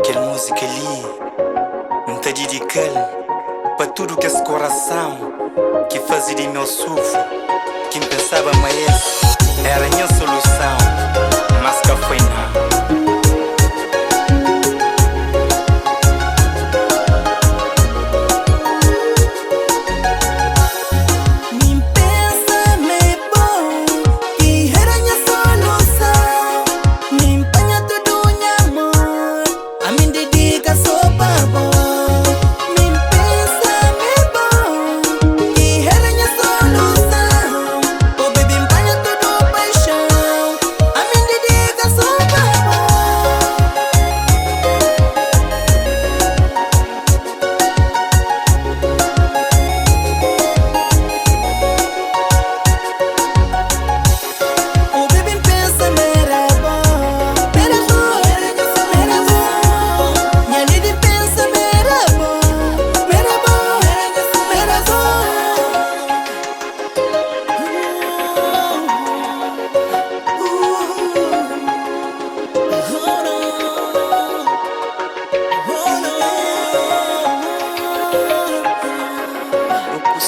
Aquela música ali, não te dedicando para tudo que esse coração que fazia de meu sufo. Quem pensava mais era a minha solução, mas que foi não.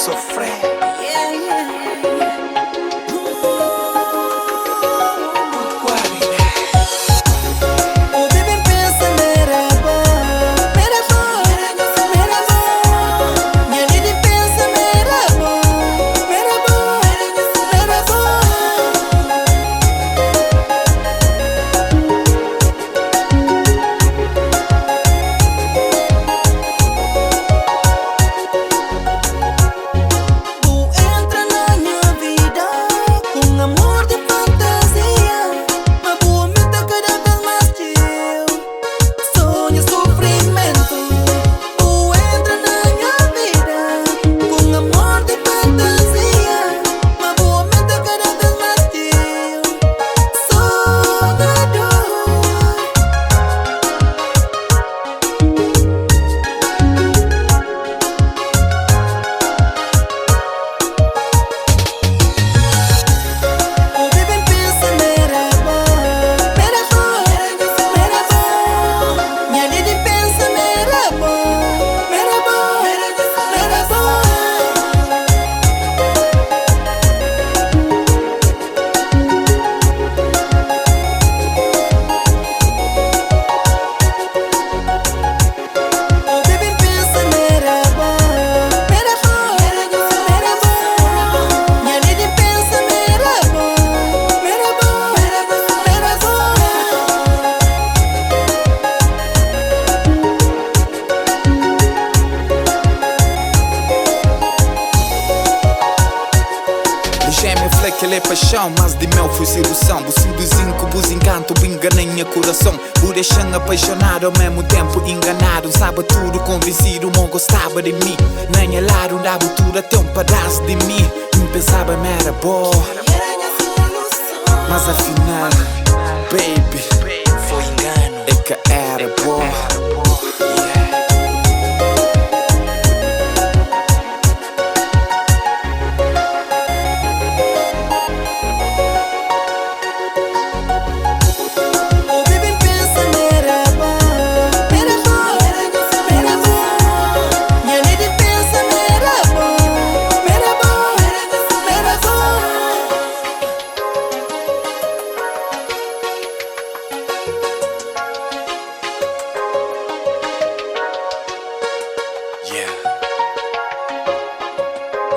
Sofrer. Aquela é paixão, mas de mel foi sedução. O seduzinho que vos encanto, enganei meu coração. Por deixar apaixonado ao mesmo tempo enganado. Sabe tudo, convencido, não gostava de mim. Nem alaram, dava tudo até um pedaço de mim. Não pensava me era bom, mas afinal, baby, foi engano. é que era bom.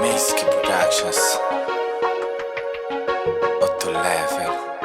Miski Productions, outro level.